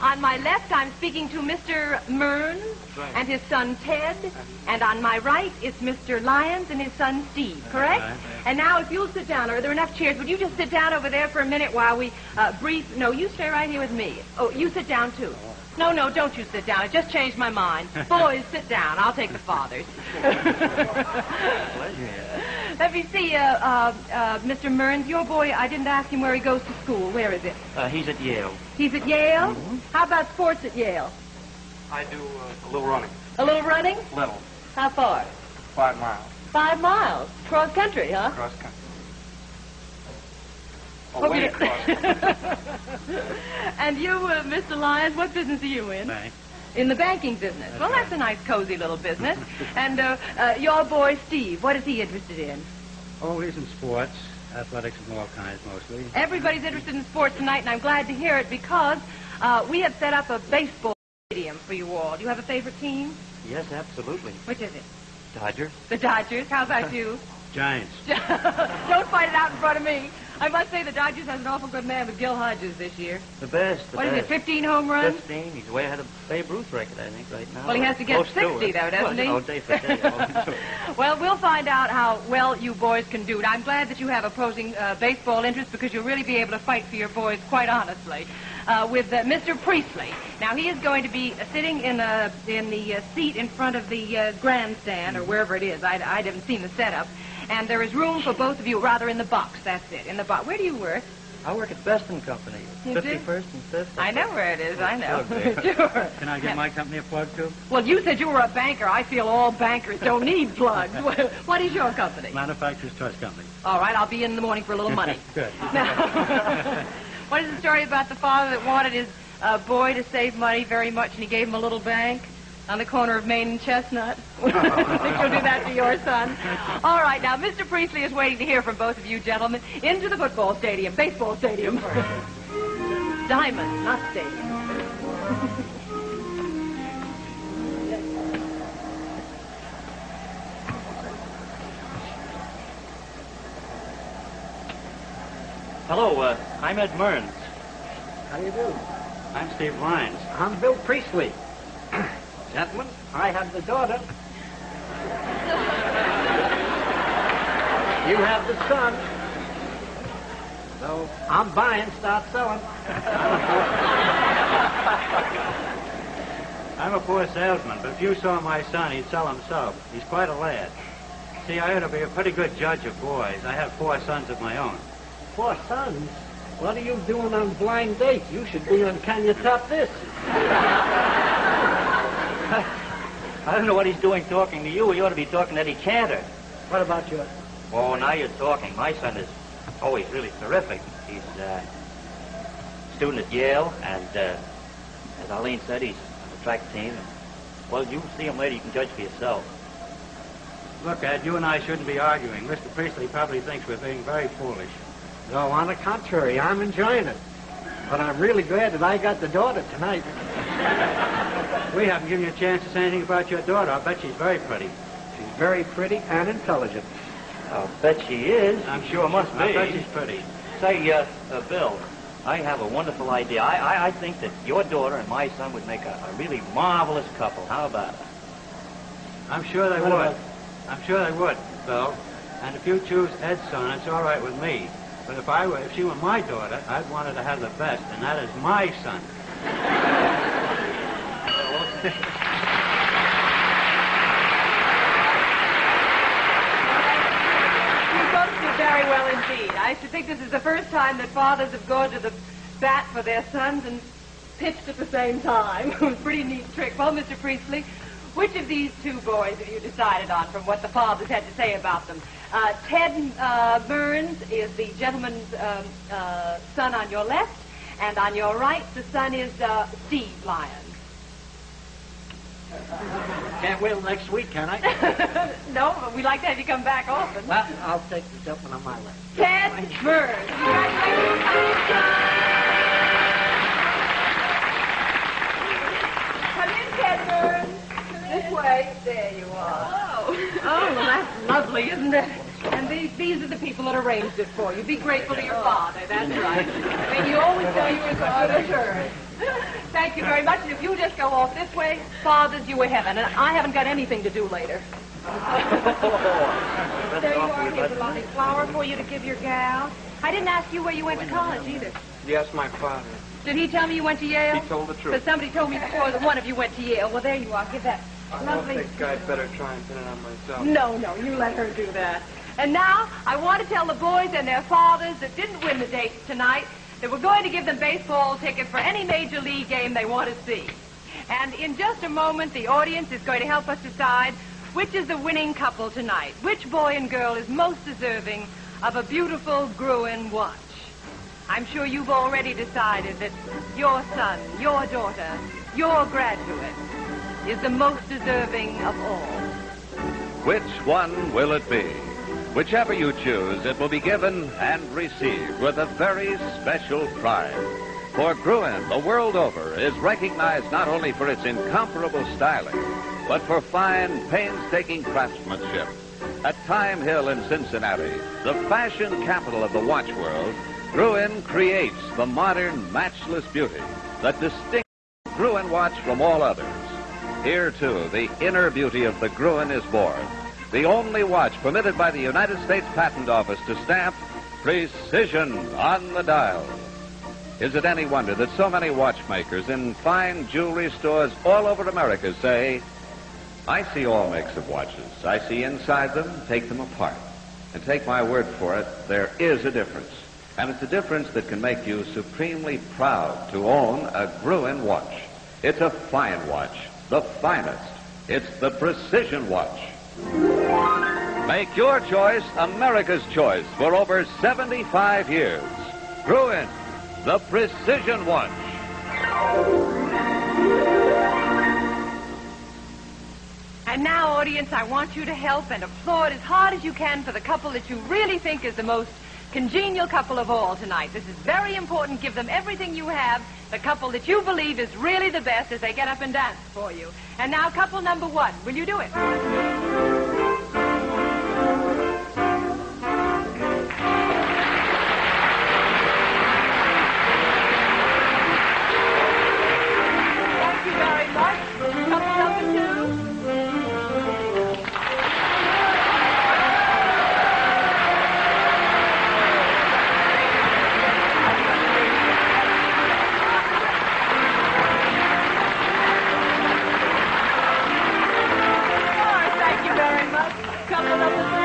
On my left, I'm speaking to Mr. Mearns and his son Ted. And on my right, it's Mr. Lyons and his son Steve, correct? And now, if you'll sit down, are there enough chairs? Would you just sit down over there for a minute while we brief... No, you stay right here with me. Oh, you sit down, too. No, don't you sit down. I just changed my mind. Boys, sit down. I'll take the fathers. Let me see, Mr. Mearns, your boy, I didn't ask him where he goes to school. Where is it? He's at Yale. He's at Yale? Mm-hmm. How about sports at Yale? I do a little running. A little running? Little. How far? 5 miles. 5 miles? Cross country, huh? Cross country. Away across country. And you, Mr. Lyons, what business are you in? Bank. In the banking business. Well, that's a nice, cozy little business. And your boy, Steve, what is he interested in? Oh, he's in sports, athletics of all kinds, mostly. Everybody's interested in sports tonight, and I'm glad to hear it because we have set up a baseball stadium for you all. Do you have a favorite team? Yes, absolutely. Which is it? Dodgers. The Dodgers. How about you? Giants. Don't fight it out in front of me. I must say the Dodgers has an awful good man with Gil Hodges this year. The best. What is it, 15 home runs? 15. He's way ahead of Babe Ruth's record, I think, right now. Well, he has to get 60, though, doesn't he? Oh, day for day. Well, we'll find out how well you boys can do it. I'm glad that you have opposing baseball interests because you'll really be able to fight for your boys, quite honestly. With Mr. Priestley. Now, he is going to be sitting in the seat in front of the grandstand, or wherever it is. I haven't seen the setup. And there is room for both of you, rather, in the box. That's it, in the box. Where do you work? I work at Best & Company, 51st and 5th. I know where it is, I know. Sure. Can I give my company a plug, too? Well, you said you were a banker. I feel all bankers don't need plugs. What is your company? Manufacturers Trust Company. All right, I'll be in the morning for a little money. Good. Now, what is the story about the father that wanted his boy to save money very much, and he gave him a little bank on the corner of Main and Chestnut? Think you'll do that to your son? All right, now, Mr. Priestley is waiting to hear from both of you gentlemen. Into the football stadium, baseball stadium. Diamond, not stadium. Hello, I'm Ed Mearns. How do you do? I'm Steve Lyons. I'm Bill Priestley. Gentlemen, I have the daughter. You have the son. So I'm buying, start selling. I'm a poor salesman, but if you saw my son, he'd sell himself. He's quite a lad. See, I ought to be a pretty good judge of boys. I have 4 sons of my own. 4 sons? What are you doing on blind date? You should be on Can You Top This? I don't know what he's doing talking to you. He ought to be talking to Eddie Cantor. What about yours? Oh, now you're talking. My son is always really terrific. He's a student at Yale, and as Arlene said, he's on the track team. And, well, you see him later. You can judge for yourself. Look, Ed, you and I shouldn't be arguing. Mr. Priestley probably thinks we're being very foolish. No, on the contrary, I'm enjoying it. But I'm really glad that I got the daughter tonight. We haven't given you a chance to say anything about your daughter. I bet she's very pretty. She's very pretty and intelligent. I'll bet she is. I'm sure must be. I bet she's pretty. Say, Bill, I have a wonderful idea. I think that your daughter and my son would make a really marvelous couple. How about it? I'm sure they would. I'm sure they would, Bill. And if you choose Ed's son, it's all right with me. But if she were my daughter, I'd want her to have the best, and that is my son. You both do very well indeed. I should think this is the first time that fathers have gone to the bat for their sons and pitched at the same time. It was a pretty neat trick. Well, Mr. Priestley, which of these 2 boys have you decided on from what the fathers had to say about them? Ted Mearns is the gentleman's son on your left, and on your right, the son is Steve Lyons. Can't wait till next week, can I? No, but we'd like to have you come back often. Well, I'll take the gentleman on my left. Ted Mearns. Come in, Ted Mearns. This way. There you are. Oh, well, that's lovely, isn't it? And these are the people that arranged it for you. Be grateful to your father. That's right. I mean, you always know you were so good at her. Thank you very much. And if you just go off this way, Father's you a heaven. And I haven't got anything to do later. There you are. Here's a lovely flower for you to give your gal. I didn't ask you where you went to college either. Yes, my father. Did he tell me you went to Yale? He told the truth. Because somebody told me before that one of you went to Yale. Well, there you are. Give that lovely... I think I'd better try and pin it on myself. No, you let her do that. And now, I want to tell the boys and their fathers that didn't win the dates tonight that we're going to give them baseball tickets for any major league game they want to see. And in just a moment, the audience is going to help us decide which is the winning couple tonight. Which boy and girl is most deserving of a beautiful Gruen watch. I'm sure you've already decided that your son, your daughter, your graduate is the most deserving of all. Which one will it be? Whichever you choose, it will be given and received with a very special pride. For Gruen, the world over, is recognized not only for its incomparable styling, but for fine, painstaking craftsmanship. At Time Hill in Cincinnati, the fashion capital of the watch world, Gruen creates the modern, matchless beauty that distinguishes the Gruen watch from all others. Here, too, the inner beauty of the Gruen is born. The only watch permitted by the United States Patent Office to stamp precision on the dial. Is it any wonder that so many watchmakers in fine jewelry stores all over America say, I see all makes of watches. I see inside them, take them apart. And take my word for it, there is a difference. And it's a difference that can make you supremely proud to own a Gruen watch. It's a fine watch, the finest. It's the Precision Watch. Make your choice America's choice for over 75 years. Gruen, the Precision Watch. And now, audience, I want you to help and applaud as hard as you can for the couple that you really think is the most congenial couple of all tonight. This is very important. Give them everything you have. The couple that you believe is really the best as they get up and dance for you. And now, couple number one. Will you do it? Thank you very much. Couple number two. Couple number three.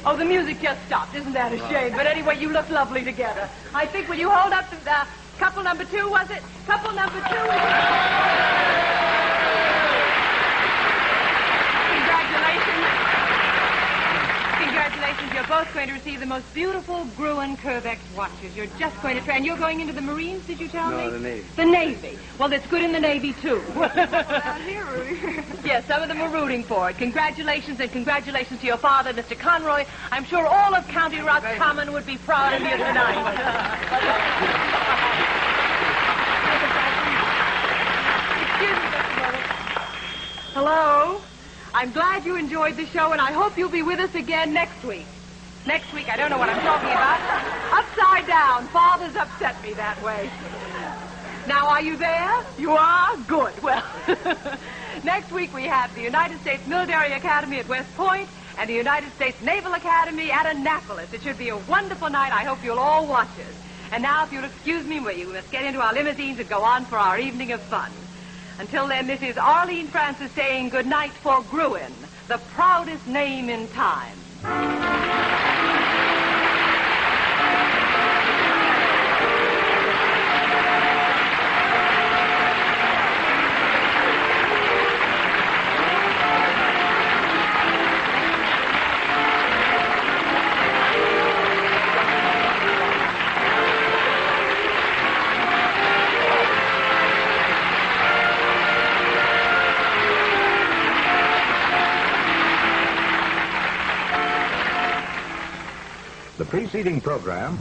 Oh, the music just stopped. Isn't that a shame? But anyway, you look lovely together. I think, will you hold up the couple number two, was it? Couple number two. Congratulations, you're both going to receive the most beautiful Gruen Curvex watches. You're just going to try, and you're going into the Marines, did you tell me? No, the Navy. The Navy. Well, that's good in the Navy, too. Yes, some of them are rooting for it. Congratulations, and congratulations to your father, Mr. Conroy. I'm sure all of County Roscommon would be proud of you tonight. Excuse me just a moment. Hello? I'm glad you enjoyed the show, and I hope you'll be with us again next week. Next week, I don't know what I'm talking about. Upside down. Father's upset me that way. Now, are you there? You are? Good. Well, next week we have the United States Military Academy at West Point and the United States Naval Academy at Annapolis. It should be a wonderful night. I hope you'll all watch us. And now, if you'll excuse me, we must get into our limousines and go on for our evening of fun. Until then, this is Arlene Francis saying good night for Gruen, the proudest name in time. The preceding program